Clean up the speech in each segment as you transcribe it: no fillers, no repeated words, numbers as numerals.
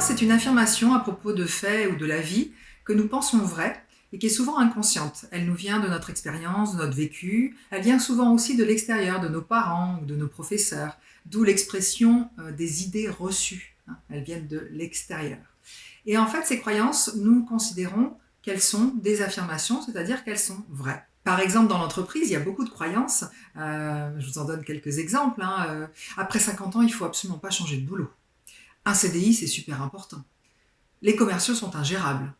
c'est une affirmation à propos de faits ou de la vie que nous pensons vraies et qui est souvent inconsciente. Elle nous vient de notre expérience, de notre vécu. Elle vient souvent aussi de l'extérieur, de nos parents ou de nos professeurs, d'où l'expression des idées reçues. Elles viennent de l'extérieur. Et en fait, ces croyances, nous considérons qu'elles sont des affirmations, c'est-à-dire qu'elles sont vraies. Par exemple, dans l'entreprise, il y a beaucoup de croyances. Je vous en donne quelques exemples. Après 50 ans, il ne faut absolument pas changer de boulot. Un CDI, c'est super important. Les commerciaux sont ingérables.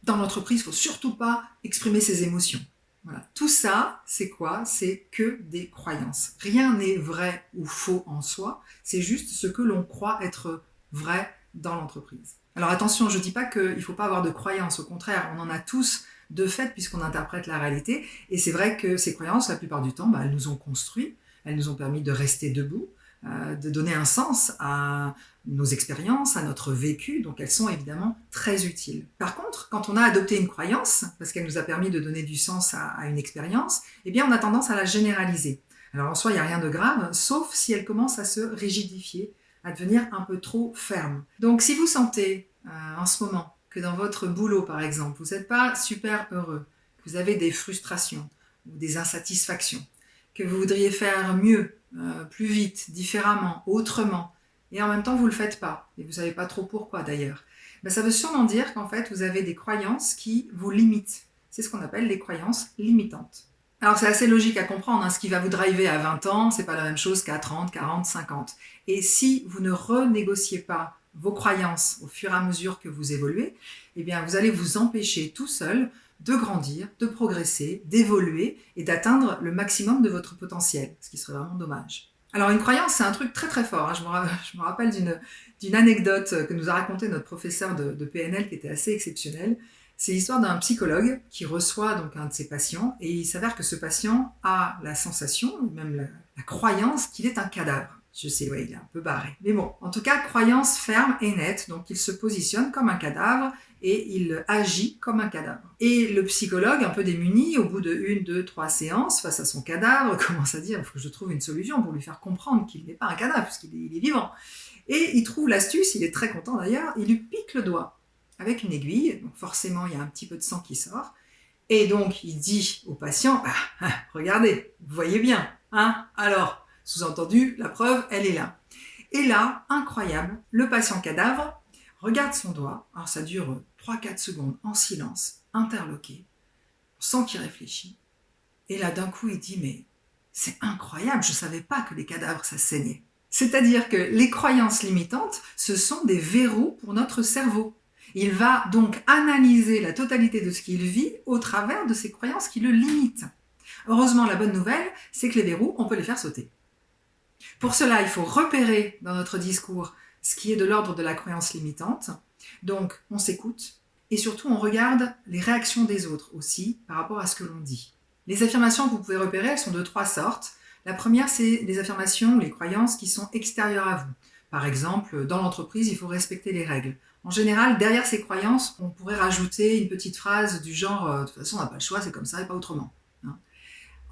Dans l'entreprise, il ne faut surtout pas exprimer ses émotions. Voilà. Tout ça, c'est quoi? C'est que des croyances. Rien n'est vrai ou faux en soi, c'est juste ce que l'on croit être vrai dans l'entreprise. Alors attention, je ne dis pas qu'il ne faut pas avoir de croyances, au contraire, on en a tous de fait puisqu'on interprète la réalité, et c'est vrai que ces croyances, la plupart du temps, elles nous ont construits, elles nous ont permis de rester debout, de donner un sens à nos expériences, à notre vécu, donc elles sont évidemment très utiles. Par contre, quand on a adopté une croyance, parce qu'elle nous a permis de donner du sens à une expérience, eh bien on a tendance à la généraliser. Alors en soi, il n'y a rien de grave, sauf si elle commence à se rigidifier, à devenir un peu trop ferme. Donc si vous sentez en ce moment que dans votre boulot, par exemple, vous n'êtes pas super heureux, que vous avez des frustrations ou des insatisfactions, que vous voudriez faire mieux, plus vite, différemment, autrement, et en même temps vous ne le faites pas, et vous ne savez pas trop pourquoi d'ailleurs, ça veut sûrement dire qu'en fait vous avez des croyances qui vous limitent. C'est ce qu'on appelle les croyances limitantes. Alors c'est assez logique à comprendre, ce qui va vous driver à 20 ans, c'est pas la même chose qu'à 30, 40, 50. Et si vous ne renégociez pas vos croyances au fur et à mesure que vous évoluez, eh bien vous allez vous empêcher tout seul de grandir, de progresser, d'évoluer et d'atteindre le maximum de votre potentiel, ce qui serait vraiment dommage. Alors une croyance, c'est un truc très très fort. Je me rappelle d'une anecdote que nous a raconté notre professeur de PNL qui était assez exceptionnelle. C'est l'histoire d'un psychologue qui reçoit donc un de ses patients et il s'avère que ce patient a la sensation, même la croyance qu'il est un cadavre. Je sais, ouais, il est un peu barré. Mais bon, en tout cas, croyance ferme et nette. Donc, il se positionne comme un cadavre et il agit comme un cadavre. Et le psychologue, un peu démuni, au bout de 1, 2, 3 séances, face à son cadavre, commence à dire, il faut que je trouve une solution pour lui faire comprendre qu'il n'est pas un cadavre, puisqu'il est vivant. Et il trouve l'astuce, il est très content d'ailleurs, il lui pique le doigt avec une aiguille. Donc, forcément, il y a un petit peu de sang qui sort. Et donc, il dit au patient, regardez, vous voyez bien, alors, sous-entendu, la preuve, elle est là. Et là, incroyable, le patient cadavre regarde son doigt, alors ça dure 3-4 secondes en silence, interloqué, sans qu'il réfléchisse. Et là, d'un coup, il dit, mais c'est incroyable, je ne savais pas que les cadavres, ça saignait. C'est-à-dire que les croyances limitantes, ce sont des verrous pour notre cerveau. Il va donc analyser la totalité de ce qu'il vit au travers de ces croyances qui le limitent. Heureusement, la bonne nouvelle, c'est que les verrous, on peut les faire sauter. Pour cela, il faut repérer dans notre discours ce qui est de l'ordre de la croyance limitante. Donc, on s'écoute et surtout, on regarde les réactions des autres aussi par rapport à ce que l'on dit. Les affirmations que vous pouvez repérer, elles sont de 3 sortes. La première, c'est les affirmations, les croyances qui sont extérieures à vous. Par exemple, dans l'entreprise, il faut respecter les règles. En général, derrière ces croyances, on pourrait rajouter une petite phrase du genre « de toute façon, on n'a pas le choix, c'est comme ça et pas autrement ».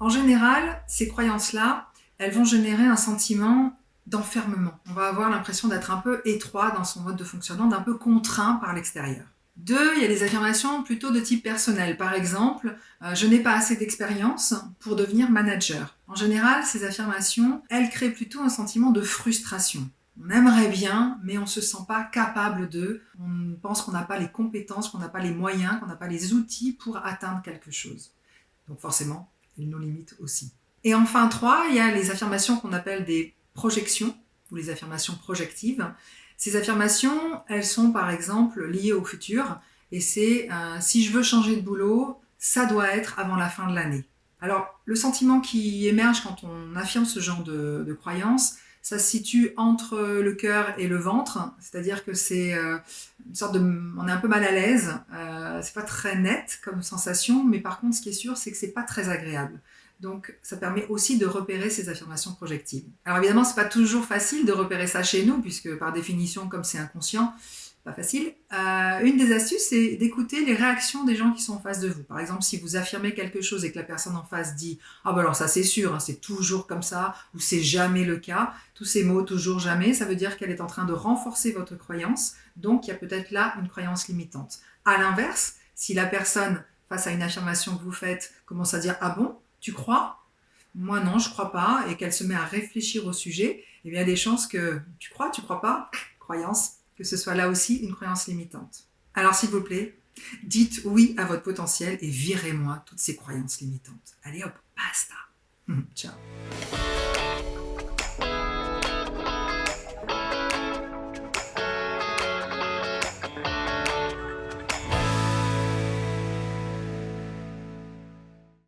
En général, ces croyances-là, elles vont générer un sentiment d'enfermement. On va avoir l'impression d'être un peu étroit dans son mode de fonctionnement, d'un peu contraint par l'extérieur. 2, il y a des affirmations plutôt de type personnel. Par exemple, je n'ai pas assez d'expérience pour devenir manager. En général, ces affirmations, elles créent plutôt un sentiment de frustration. On aimerait bien, mais on ne se sent pas capable de. On pense qu'on n'a pas les compétences, qu'on n'a pas les moyens, qu'on n'a pas les outils pour atteindre quelque chose. Donc forcément, ils nous limitent aussi. Et enfin 3, il y a les affirmations qu'on appelle des projections ou les affirmations projectives. Ces affirmations, elles sont par exemple liées au futur et c'est si je veux changer de boulot, ça doit être avant la fin de l'année. Alors le sentiment qui émerge quand on affirme ce genre de croyance, ça se situe entre le cœur et le ventre, c'est-à-dire que c'est une sorte de... On est un peu mal à l'aise, c'est pas très net comme sensation, mais par contre ce qui est sûr, c'est que c'est pas très agréable. Donc, ça permet aussi de repérer ces affirmations projectives. Alors évidemment, c'est pas toujours facile de repérer ça chez nous, puisque par définition, comme c'est inconscient, Pas facile. Une des astuces, c'est d'écouter les réactions des gens qui sont en face de vous. Par exemple, si vous affirmez quelque chose et que la personne en face dit «Ah ben alors ça c'est sûr, hein, c'est toujours comme ça» ou «c'est jamais le cas», tous ces mots «toujours jamais», ça veut dire qu'elle est en train de renforcer votre croyance, donc il y a peut-être là une croyance limitante. À l'inverse, si la personne, face à une affirmation que vous faites, commence à dire «Ah bon, tu crois?» «Moi non, je crois pas», et qu'elle se met à réfléchir au sujet, eh bien il y a des chances que tu crois pas, croyance, que ce soit là aussi une croyance limitante. Alors s'il vous plaît, dites oui à votre potentiel et virez-moi toutes ces croyances limitantes. Allez hop, basta. Ciao.